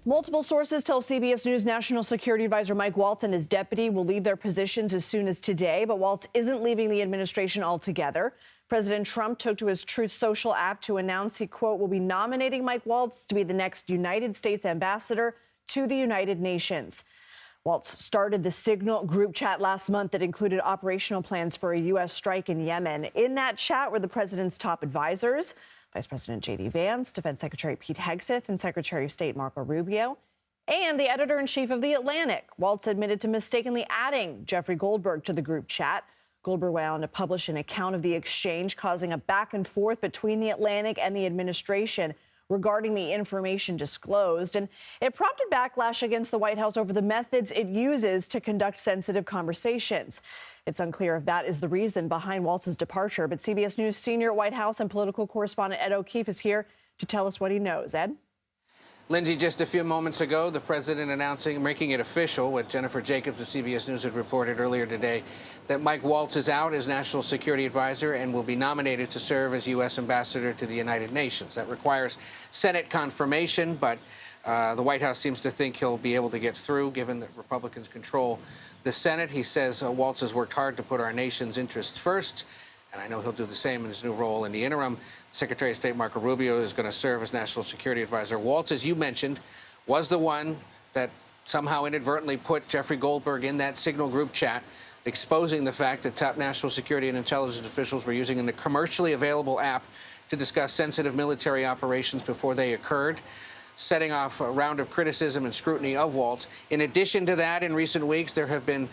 Multiple sources tell CBS News National Security Advisor Mike Waltz and his deputy will leave their positions as soon as today, but Waltz isn't leaving the administration altogether. President Trump took to his Truth Social app to announce he, quote, will be nominating Mike Waltz to be the next United States ambassador to the United Nations. Waltz started the Signal group chat last month that included operational plans for a U.S. strike in Yemen. In that chat were the president's top advisors, Vice President J.D. Vance, Defense Secretary Pete Hegseth, and Secretary of State Marco Rubio, and the editor-in-chief of The Atlantic. Waltz admitted to mistakenly adding Jeffrey Goldberg to the group chat. Goldberg went on to publish an account of the exchange, causing a back and forth between The Atlantic and the administration regarding the information disclosed, and it prompted backlash against the White House over the methods it uses to conduct sensitive conversations. It's unclear if that is the reason behind Waltz's departure, but CBS News senior White House and political correspondent Ed O'Keefe is here to tell us what he knows. Ed? Lindsay, just a few moments ago, the president announcing, making it official, what Jennifer Jacobs of CBS News had reported earlier today, that Mike Waltz is out as National Security Advisor and will be nominated to serve as U.S. Ambassador to the United Nations. That requires Senate confirmation, but the White House seems to think he'll be able to get through, given that Republicans control the Senate. He says Waltz has worked hard to put our nation's interests first, and I know he'll do the same in his new role. In the interim, Secretary of State Marco Rubio is going to serve as National Security Advisor. Waltz, as you mentioned, was the one that somehow inadvertently put Jeffrey Goldberg in that Signal group chat, exposing the fact that top national security and intelligence officials were using a commercially available app to discuss sensitive military operations before they occurred, setting off a round of criticism and scrutiny of Waltz. In addition to that, in recent weeks, there have been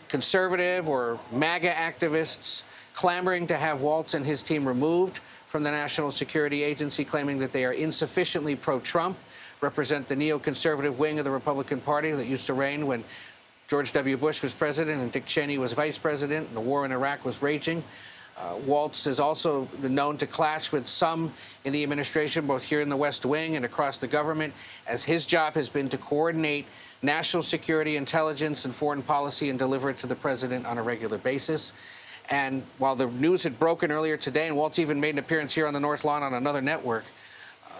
conservative or MAGA activists clamoring to have Waltz and his team removed from the National Security Agency, claiming that they are insufficiently pro-Trump, represent the neoconservative wing of the Republican Party that used to reign when George W. Bush was president and Dick Cheney was vice president and the war in Iraq was raging. Waltz has also been known to clash with some in the administration, both here in the West Wing and across the government, as his job has been to coordinate national security, intelligence, and foreign policy and deliver it to the president on a regular basis. And while the news had broken earlier today, and Waltz even made an appearance here on the North Lawn on another network,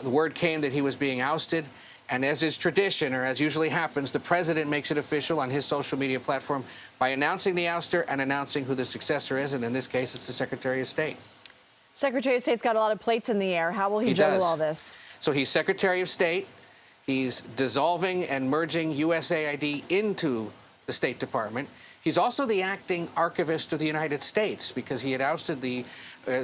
the word came that he was being ousted. And as is tradition, or as usually happens, the president makes it official on his social media platform by announcing the ouster and announcing who the successor is. And in this case, it's the Secretary of State. Secretary of State's got a lot of plates in the air. How will he juggle all this? So he's Secretary of State. He's dissolving and merging USAID into the State Department. He's also the acting archivist of the United States because he had ousted the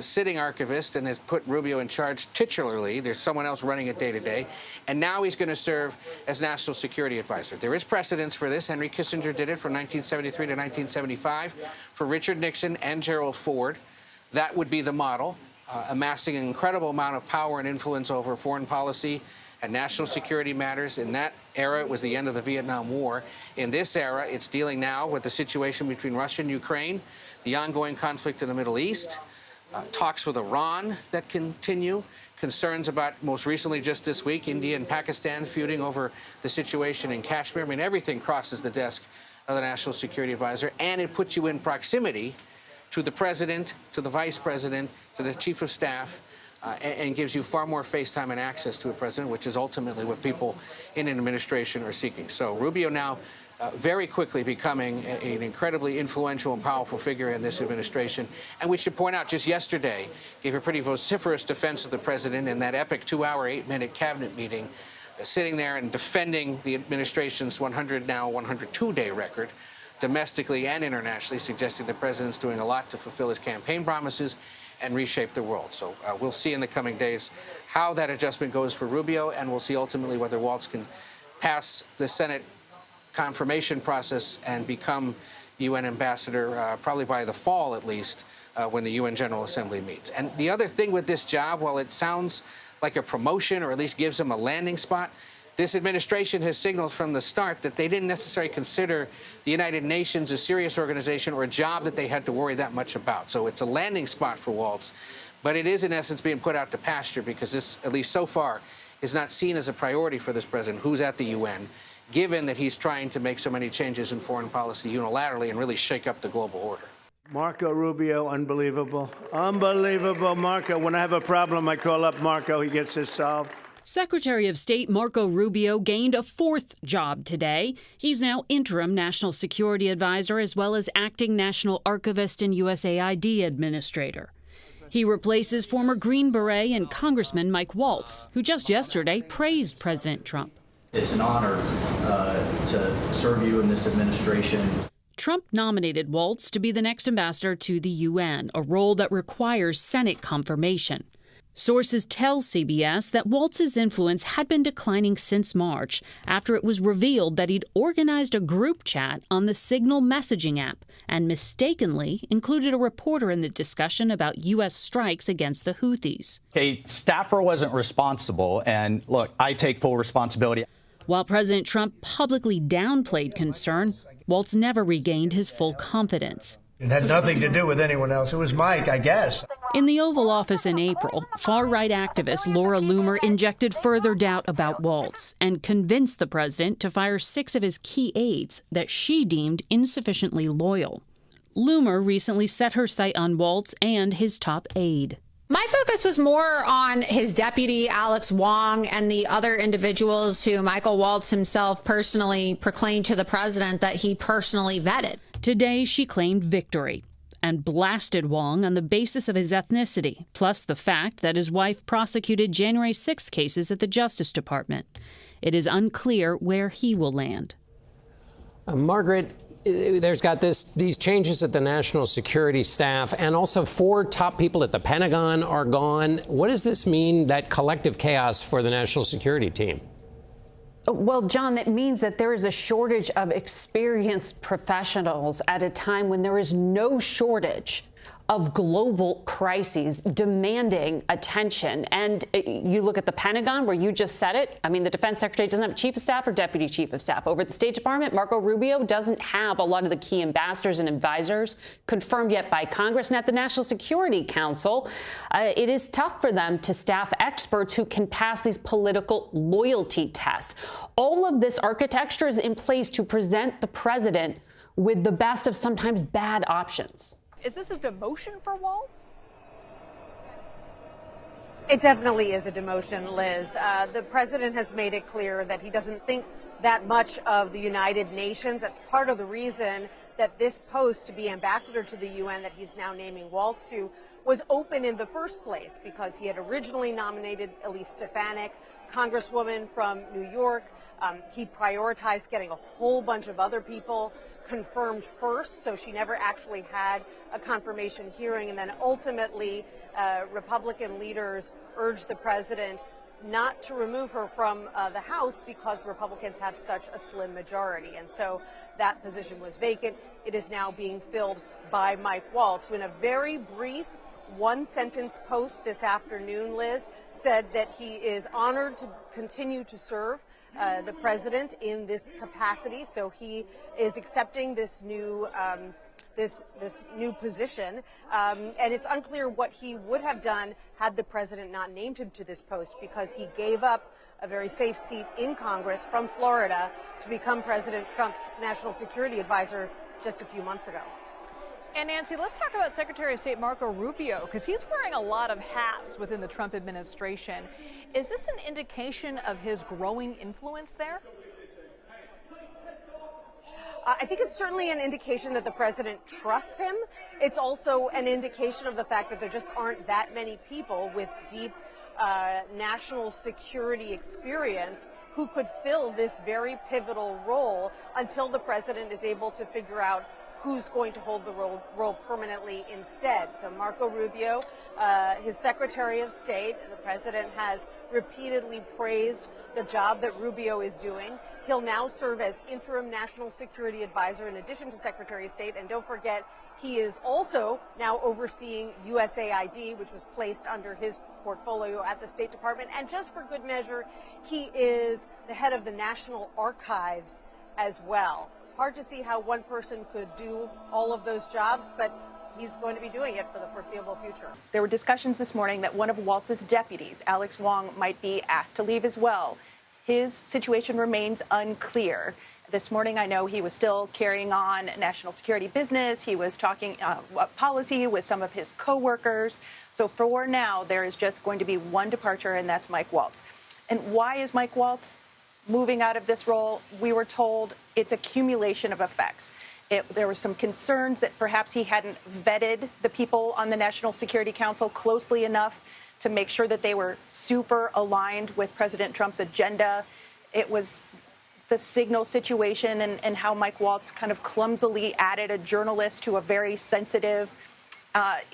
sitting archivist and has put Rubio in charge titularly. There's someone else running it day to day. And now he's going to serve as National Security Advisor. There is precedence for this. Henry Kissinger did it from 1973 to 1975 for Richard Nixon and Gerald Ford. That would be the model, amassing an incredible amount of power and influence over foreign policy and national security matters. In that era, it was the end of the Vietnam War. In this era, it's dealing now with the situation between Russia and Ukraine, the ongoing conflict in the Middle East, talks with Iran that continue, concerns about, most recently just this week, India and Pakistan feuding over the situation in Kashmir. I mean, everything crosses the desk of the National Security Advisor, and it puts you in proximity to the president, to the vice president, to the chief of staff, and gives you far more face time and access to a president, which is ultimately what people in an administration are seeking. So Rubio now very quickly becoming an incredibly influential and powerful figure in this administration. And we should point out, just yesterday, gave a pretty vociferous defense of the president in that epic 2-hour, 8-minute cabinet meeting, sitting there and defending the administration's 102-day record, domestically and internationally, suggesting the president's doing a lot to fulfill his campaign promises and reshape the world. So we'll see in the coming days how that adjustment goes for Rubio, and we'll see ultimately whether Waltz can pass the Senate confirmation process and become UN ambassador probably by the fall, at least, when the UN General Assembly meets. And the other thing with this job, while it sounds like a promotion or at least gives him a landing spot, this administration has signaled from the start that they didn't necessarily consider the United Nations a serious organization or a job that they had to worry that much about. So it's a landing spot for Waltz, but it is in essence being put out to pasture because this, at least so far, is not seen as a priority for this president who's at the UN, given that he's trying to make so many changes in foreign policy unilaterally and really shake up the global order. Marco Rubio, unbelievable. Unbelievable, Marco. When I have a problem, I call up Marco. He gets this solved. Secretary of State Marco Rubio gained a fourth job today. He's now interim national security advisor as well as acting national archivist and USAID administrator. He replaces former Green Beret and Congressman Mike Waltz, who just yesterday praised President Trump. It's an honor to serve you in this administration. Trump nominated Waltz to be the next ambassador to the UN, a role that requires Senate confirmation. Sources tell CBS that Waltz's influence had been declining since March after it was revealed that he'd organized a group chat on the Signal messaging app and mistakenly included a reporter in the discussion about U.S. strikes against the Houthis. A staffer wasn't responsible, and look, I take full responsibility. While President Trump publicly downplayed concern, Waltz never regained his full confidence. It had nothing to do with anyone else. It was Mike, I guess. In the Oval Office in April, far-right activist Laura Loomer injected further doubt about Waltz and convinced the president to fire 6 of his key aides that she deemed insufficiently loyal. Loomer recently set her sight on Waltz and his top aide. My focus was more on his deputy, Alex Wong, and the other individuals who Michael Waltz himself personally proclaimed to the president that he personally vetted. Today, she claimed victory and blasted Wong on the basis of his ethnicity, plus the fact that his wife prosecuted January 6th cases at the Justice Department. It is unclear where he will land. Margaret, there's got these changes at the national security staff, and also 4 top people at the Pentagon are gone. What does this mean, that collective chaos for the national security team? Well, John, that means that there is a shortage of experienced professionals at a time when there is no shortage of global crises demanding attention. And you look at the Pentagon, where you just said it. I mean, the defense secretary doesn't have a chief of staff or deputy chief of staff. Over at the State Department, Marco Rubio doesn't have a lot of the key ambassadors and advisors confirmed yet by Congress. And at the National Security Council, it is tough for them to staff experts who can pass these political loyalty tests. All of this architecture is in place to present the president with the best of sometimes bad options. Is this a demotion for Waltz? It definitely is a demotion, Liz. The president has made it clear that he doesn't think that much of the United Nations. That's part of the reason that this post to be ambassador to the UN that he's now naming Waltz to was open in the first place, because he had originally nominated Elise Stefanik, Congresswoman from New York. He prioritized getting a whole bunch of other people confirmed first, so she never actually had a confirmation hearing. And then ultimately, Republican leaders urged the president not to remove her from the House because Republicans have such a slim majority. And so that position was vacant. It is now being filled by Mike Waltz, who in a very brief one-sentence post this afternoon, Liz, said that he is honored to continue to serve the president in this capacity. So he is accepting this new this new position, and it's unclear what he would have done had the president not named him to this post, because he gave up a very safe seat in Congress from Florida to become President Trump's national security advisor just a few months ago. And Nancy, let's talk about Secretary of State Marco Rubio, because he's wearing a lot of hats within the Trump administration. Is this an indication of his growing influence there? I think it's certainly an indication that the president trusts him. It's also an indication of the fact that there just aren't that many people with deep national security experience who could fill this very pivotal role until the president is able to figure out who's going to hold the role permanently instead. So Marco Rubio, his Secretary of State, the president has repeatedly praised the job that Rubio is doing. He'll now serve as interim national security advisor in addition to Secretary of State. And don't forget, he is also now overseeing USAID, which was placed under his portfolio at the State Department. And just for good measure, he is the head of the National Archives as well. Hard to see how one person could do all of those jobs, but he's going to be doing it for the foreseeable future. There were discussions this morning that one of Waltz's deputies, Alex Wong, might be asked to leave as well. His situation remains unclear. This morning, I know he was still carrying on national security business. He was talking policy with some of his coworkers. So for now, there is just going to be one departure, and that's Mike Waltz. And why is Mike Waltz moving out of this role? We were told it's accumulation of effects. There were some concerns that perhaps he hadn't vetted the people on the National Security Council closely enough to make sure that they were super aligned with President Trump's agenda. It was the signal situation and how Mike Waltz kind of clumsily added a journalist to a very sensitive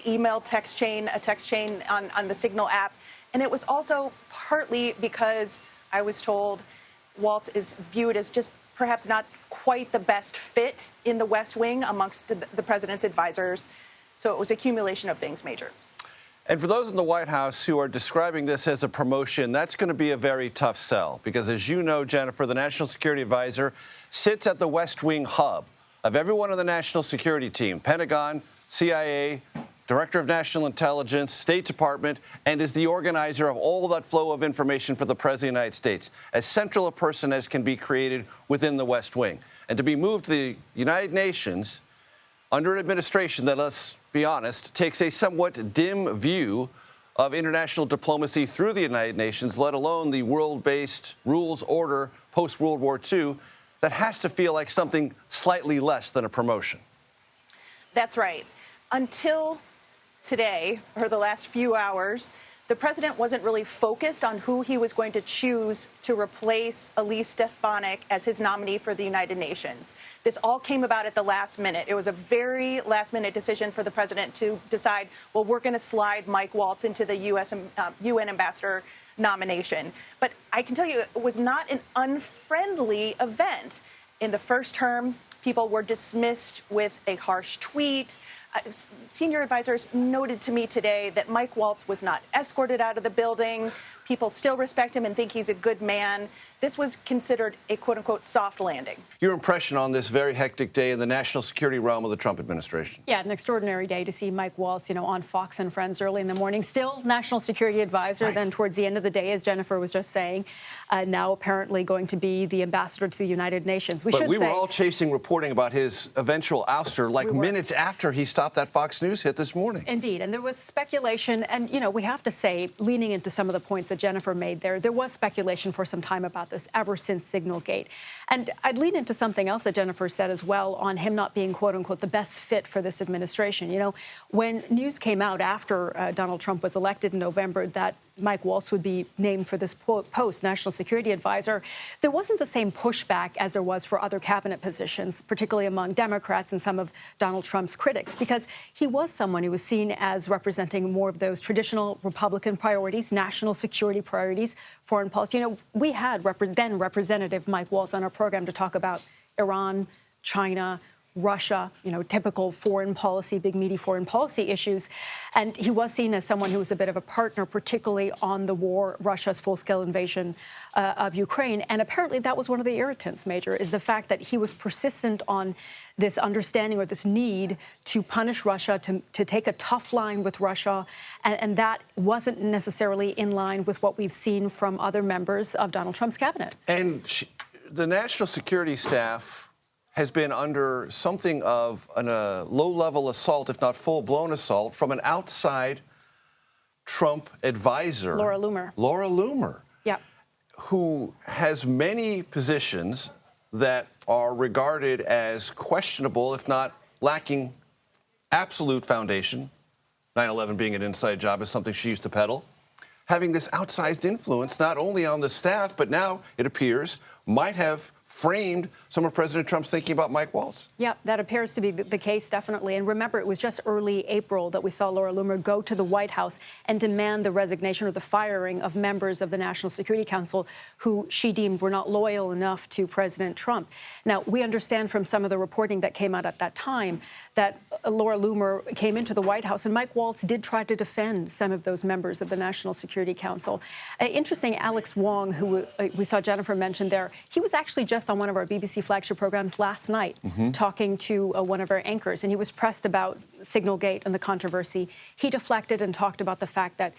email text chain, a text chain on the Signal app. And it was also partly because I was told Waltz is viewed as just perhaps not quite the best fit in the West Wing amongst the president's advisors. So it was accumulation of things, Major. And for those in the White House who are describing this as a promotion, that's going to be a very tough sell because, as you know, Jennifer, the National Security Advisor sits at the West Wing hub of everyone on the national security team, Pentagon, CIA, Director of National Intelligence, State Department, and is the organizer of all that flow of information for the President of the United States, as central a person as can be created within the West Wing. And to be moved to the United Nations under an administration that, let's be honest, takes a somewhat dim view of international diplomacy through the United Nations, let alone the world-based rules order post-World War II, that has to feel like something slightly less than a promotion. That's right. Until today, or the last few hours, the president wasn't really focused on who he was going to choose to replace Elise Stefanik as his nominee for the United Nations. This all came about at the last minute. It was a very last-minute decision for the president to decide, well, we're going to slide Mike Waltz into the UN ambassador nomination. But I can tell you it was not an unfriendly event. In the first term, people were dismissed with a harsh tweet. Senior advisors noted to me today that Mike Waltz was not escorted out of the building. People still respect him and think he's a good man. This was considered a quote-unquote soft landing. Your impression on this very hectic day in the national security realm of the Trump administration? Yeah, an extraordinary day to see Mike Waltz, on Fox and Friends early in the morning. Still national security advisor. Right. Then towards the end of the day, as Jennifer was just saying, now apparently going to be the ambassador to the United Nations. We were all chasing reporting about his eventual ouster minutes after he stopped that Fox News hit this morning. Indeed. And there was speculation. And, we have to say, leaning into some of the points that Jennifer made there was speculation for some time about this ever since Signalgate. And I'd lean into something else that Jennifer said as well on him not being, quote unquote, the best fit for this administration. When news came out after Donald Trump was elected in November that Mike Waltz would be named for this post, National Security Advisor, there wasn't the same pushback as there was for other cabinet positions, particularly among Democrats and some of Donald Trump's critics, because he was someone who was seen as representing more of those traditional Republican priorities, national security priorities, foreign policy. We had then Representative Mike Waltz on our program to talk about Iran, China, Russia, typical foreign policy, big meaty foreign policy issues. And he was seen as someone who was a bit of a partner, particularly on the war, Russia's full-scale invasion of Ukraine. And apparently that was one of the irritants, Major, is the fact that he was persistent on this understanding or this need to punish Russia, to take a tough line with Russia. And that wasn't necessarily in line with what we've seen from other members of Donald Trump's cabinet. And the national security staff has been under something of a low-level assault, if not full-blown assault, from an outside Trump advisor. Laura Loomer. Laura Loomer. Yeah. Who has many positions that are regarded as questionable, if not lacking absolute foundation. 9/11 being an inside job is something she used to peddle. Having this outsized influence not only on the staff, but now, it appears, might have framed some of President Trump's thinking about Mike Waltz. Yeah, that appears to be the case, definitely. And remember, it was just early April that we saw Laura Loomer go to the White House and demand the resignation or the firing of members of the National Security Council who she deemed were not loyal enough to President Trump. Now, we understand from some of the reporting that came out at that time that Laura Loomer came into the White House and Mike Waltz did try to defend some of those members of the National Security Council. Interesting, Alex Wong, who we saw Jennifer mention there, he was actually just on one of our BBC flagship programs last night talking to one of our anchors, and he was pressed about Signalgate and the controversy. He deflected and talked about the fact that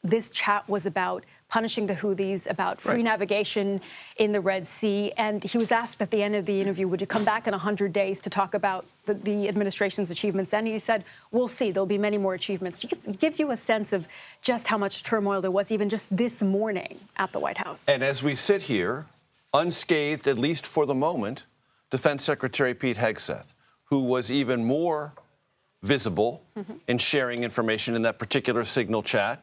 this chat was about punishing the Houthis, about free navigation in the Red Sea. And he was asked at the end of the interview, would you come back in 100 days to talk about the administration's achievements? And he said, we'll see. There'll be many more achievements. It gives you a sense of just how much turmoil there was even just this morning at the White House. And as we sit here, unscathed, at least for the moment, Defense Secretary Pete Hegseth, who was even more visible in sharing information in that particular Signal chat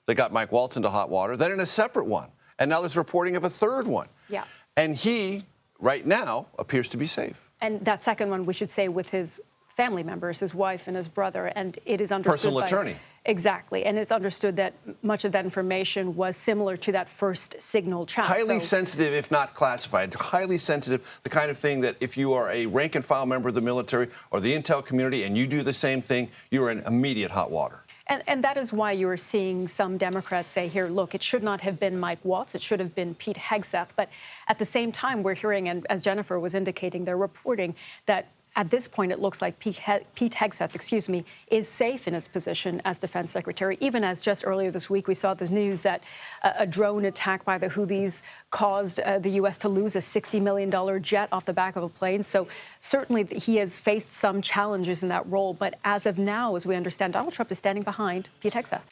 that got Mike Waltz into hot water, then in a separate one. And now there's reporting of a third one. Yeah. And he, right now, appears to be safe. And that second one, we should say, with his family members, his wife and his brother, and it is understood Personal attorney. Exactly. And it's understood that much of that information was similar to that first Signal chat. Highly sensitive, if not classified. Highly sensitive, the kind of thing that if you are a rank-and-file member of the military or the intel community and you do the same thing, you're in immediate hot water. And that is why you are seeing some Democrats say here, look, it should not have been Mike Waltz. It should have been Pete Hegseth. But at the same time, we're hearing, and as Jennifer was indicating, they're reporting that at this point, it looks like Pete Hegseth, is safe in his position as defense secretary, even as just earlier this week we saw the news that a drone attack by the Houthis caused the U.S. to lose a $60 million jet off the back of a plane. So certainly he has faced some challenges in that role. But as of now, as we understand, Donald Trump is standing behind Pete Hegseth.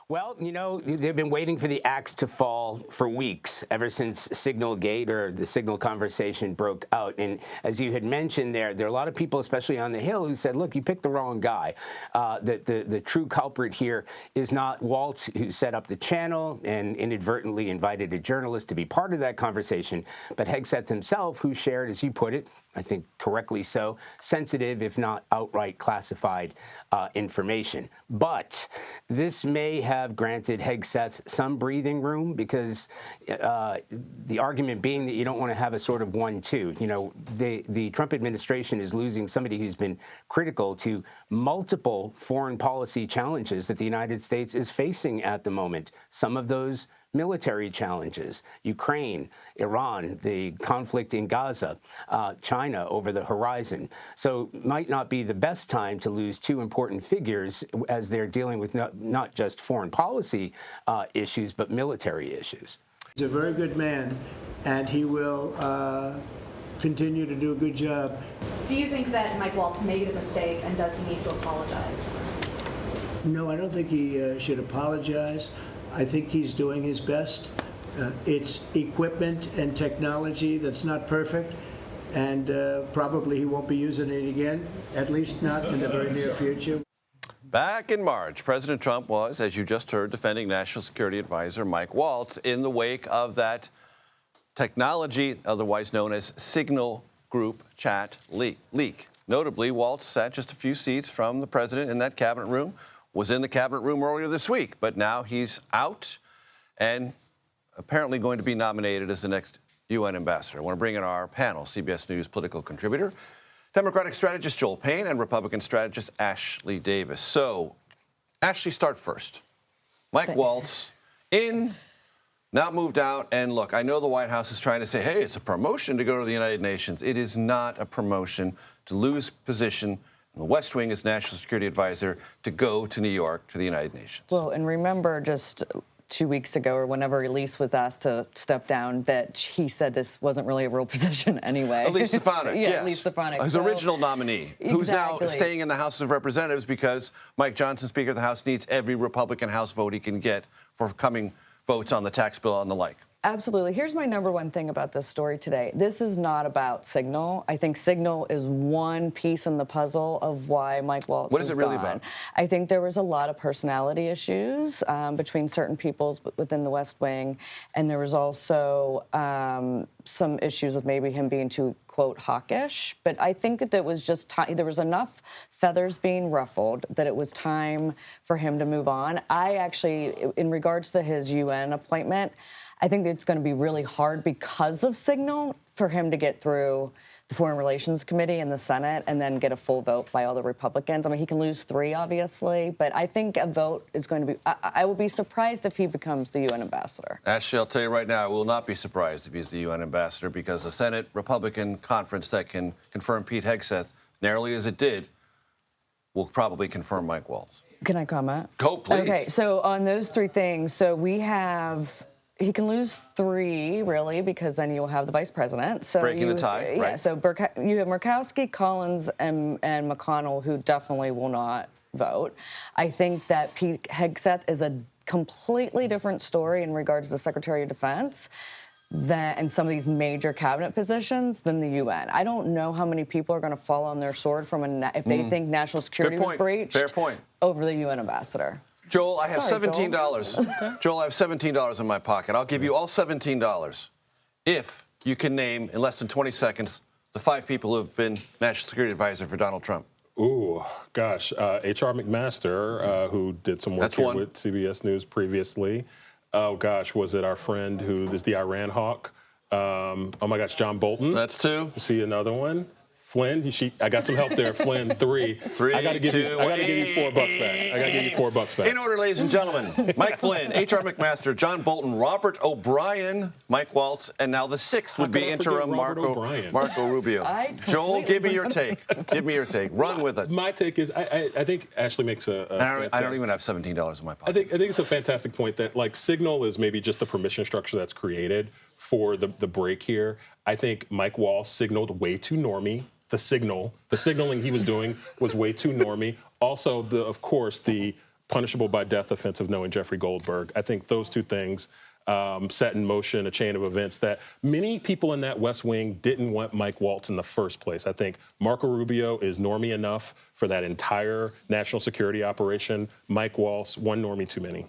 Well, you know, they've been waiting for the axe to fall for weeks, ever since Signal Gate or the Signal conversation broke out. And as you had mentioned there are a lot of people, especially on the Hill, who said, look, you picked the wrong guy. The true culprit here is not Waltz, who set up the channel and inadvertently invited a journalist to be part of that conversation, but Hegseth himself, who shared, as you put it, I think correctly so, sensitive, if not outright classified information. But this may have granted Hegseth some breathing room, because the argument being that you don't want to have a sort of 1-2. You know, the Trump administration is losing somebody who's been critical to multiple foreign policy challenges that the United States is facing at the moment. Some of those military challenges, Ukraine, Iran, the conflict in Gaza, China over the horizon. So might not be the best time to lose two important figures as they're dealing with not just foreign policy issues, but military issues. He's a very good man, and he will continue to do a good job. Do you think that Mike Waltz made a mistake, and does he need to apologize? No, I don't think he should apologize. I think he's doing his best. It's equipment and technology that's not perfect, and probably he won't be using it again, at least not in the very near future. Back in March, President Trump was, as you just heard, defending National Security Advisor Mike Waltz in the wake of that technology, otherwise known as Signal group chat leak. Notably, Waltz sat just a few seats from the president in that cabinet room, was in the cabinet room earlier this week, but now he's out and apparently going to be nominated as the next UN ambassador. I want to bring in our panel, CBS News political contributor, Democratic strategist Joel Payne, and Republican strategist Ashley Davis. So, Ashley, start first. Mike Waltz in, now moved out, and look, I know the White House is trying to say, hey, it's a promotion to go to the United Nations. It is not a promotion to lose position in the West Wing as National Security Advisor to go to New York to the United Nations. Well, and remember just 2 weeks ago, or whenever Elise was asked to step down, that he said this wasn't really a real position anyway. Elise Stefanik, yeah, yes. Elise Stefanik. His original nominee, who's now Exactly. staying in the House of Representatives because Mike Johnson, Speaker of the House, needs every Republican House vote he can get for coming votes on the tax bill and the like. Absolutely. Here's my number one thing about this story today. This is not about Signal. I think Signal is one piece in the puzzle of why Mike Waltz What is it really about? I think there was a lot of personality issues between certain peoples within the West Wing, and there was also some issues with maybe him being too, quote, hawkish. But I think that it was just there was enough feathers being ruffled that it was time for him to move on. I actually, in regards to his UN appointment, I think it's going to be really hard because of Signal for him to get through the Foreign Relations Committee and the Senate and then get a full vote by all the Republicans. I mean, he can lose 3, obviously, but I think a vote is going to be... I will be surprised if he becomes the UN ambassador. Ashley, I'll tell you right now, I will not be surprised if he's the UN ambassador, because the Senate Republican conference that can confirm Pete Hegseth, narrowly as it did, will probably confirm Mike Waltz. Can I comment? Go, please. Okay, so on those three things, so we have, he can lose 3, really, because then you'll have the vice president. So breaking the tie, yeah, right? So you have Murkowski, Collins, and McConnell, who definitely will not vote. I think that Pete Hegseth is a completely different story in regards to the Secretary of Defense and some of these major cabinet positions than the UN. I don't know how many people are going to fall on their sword if they think national security was breached. Fair point. Over the UN ambassador. Joel, I have Sorry, $17. Joel, I have $17 in my pocket. I'll give you all $17 if you can name, in less than 20 seconds, the 5 people who have been National Security Advisor for Donald Trump. Ooh, gosh. H.R. McMaster, who did some work here with CBS News previously. Oh, gosh, was it our friend who is the Iran hawk? Oh, my gosh, John Bolton. That's 2. See another one? Flynn, I got some help there. Flynn, 3. 3. I got to give you $4 back. I got to give you $4 back. In order, ladies and gentlemen, Mike Flynn, H.R. McMaster, John Bolton, Robert O'Brien, Mike Waltz, and now the 6th would be interim Marco Rubio. Joel, give me your take. Give me your take. Run with it. My take is I think Ashley makes I don't even have $17 in my pocket. I think it's a fantastic point that, like, Signal is maybe just the permission structure that's created for the break here. I think Mike Waltz signaled way too normie. The signaling he was doing was way too normie. Also, of course, the punishable by death offense of knowing Jeffrey Goldberg. I think those two things set in motion a chain of events that many people in that West Wing didn't want Mike Waltz in the first place. I think Marco Rubio is normie enough for that entire national security operation. Mike Waltz, one normie too many.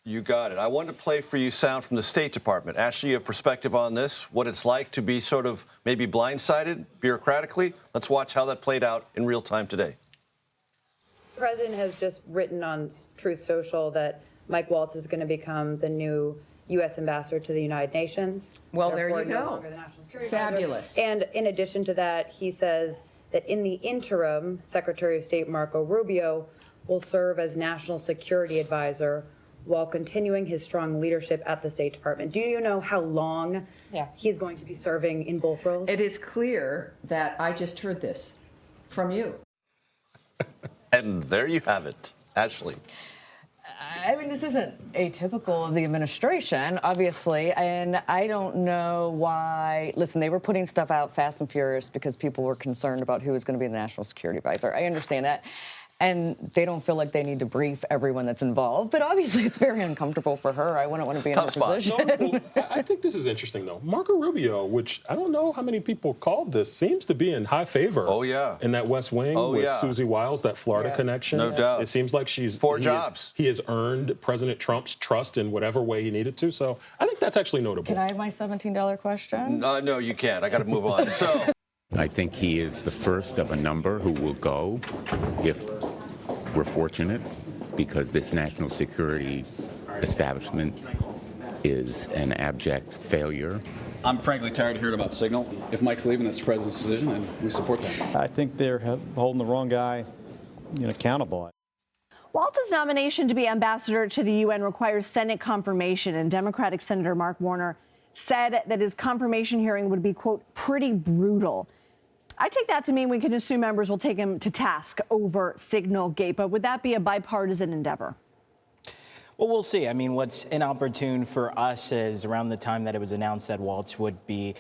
You got it. I wanted to play for you sound from the State Department. Ashley, you have perspective on this, what it's like to be sort of maybe blindsided bureaucratically. Let's watch how that played out in real time today. The president has just written on Truth Social that Mike Waltz is going to become the new U.S. ambassador to the United Nations. Well, there you no go. longer the National Security Fabulous. Advisor. And in addition to that, he says that in the interim, Secretary of State Marco Rubio will serve as National Security Advisor while continuing his strong leadership at the State Department. Do you know how long he's going to be serving in both roles? It is clear that I just heard this from you. And there you have it. Ashley. I mean, this isn't atypical of the administration, obviously, and I don't know why. Listen, they were putting stuff out fast and furious because people were concerned about who was going to be the National Security Advisor. I understand that. And they don't feel like they need to brief everyone that's involved. But obviously, it's very uncomfortable for her. I wouldn't want to be in her position. No, I think this is interesting, though. Marco Rubio, which I don't know how many people called this, seems to be in high favor. Oh, yeah. In that West Wing with Susie Wiles, that Florida connection. No doubt. It seems like she's 4 jobs. He has earned President Trump's trust in whatever way he needed to. So I think that's actually notable. Can I have my $17 question? No, you can't. I got to move on. So I think he is the first of a number who will go if we're fortunate, because this national security establishment is an abject failure. I'm frankly tired of hearing about Signal. If Mike's leaving, that's the president's decision, and we support that. I think they're holding the wrong guy accountable. Waltz's nomination to be ambassador to the UN requires Senate confirmation, and Democratic Senator Mark Warner said that his confirmation hearing would be, quote, pretty brutal. I take that to mean we can assume members will take him to task over Signalgate, but would that be a bipartisan endeavor? Well, we'll see. I mean, what's inopportune for us is around the time that it was announced that Waltz would be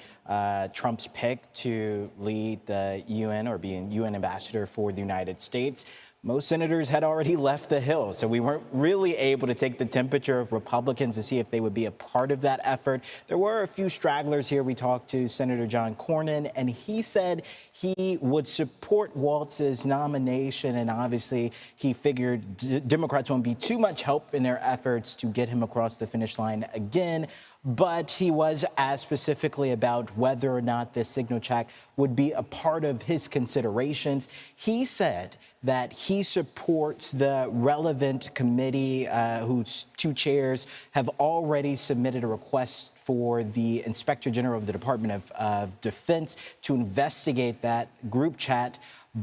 Trump's pick to lead the UN or be a UN ambassador for the United States. Most senators had already left the Hill, so we weren't really able to take the temperature of Republicans to see if they would be a part of that effort. There were a few stragglers here. We talked to Senator John Cornyn, and he said he would support Waltz's nomination, and obviously he figured Democrats won't be too much help in their efforts to get him across the finish line again. But he was asked specifically about whether or not this signal check would be a part of his considerations. He said that he supports the relevant committee whose 2 chairs have already submitted a request for the Inspector General of the Department of Defense to investigate that group chat.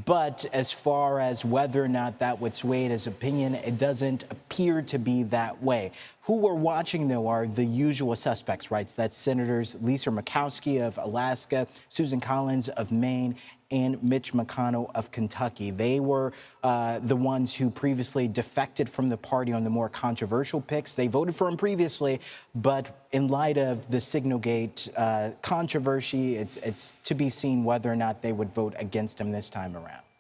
But as far as whether or not that would sway his opinion, it doesn't appear to be that way. Who we're watching, though, are the usual suspects, right? That's Senators Lisa Murkowski of Alaska, Susan Collins of Maine, and Mitch McConnell of Kentucky. They were the ones who previously defected from the party on the more controversial picks. They voted for him previously, but in light of the Signalgate controversy, it's to be seen whether or not they would vote against him this time around.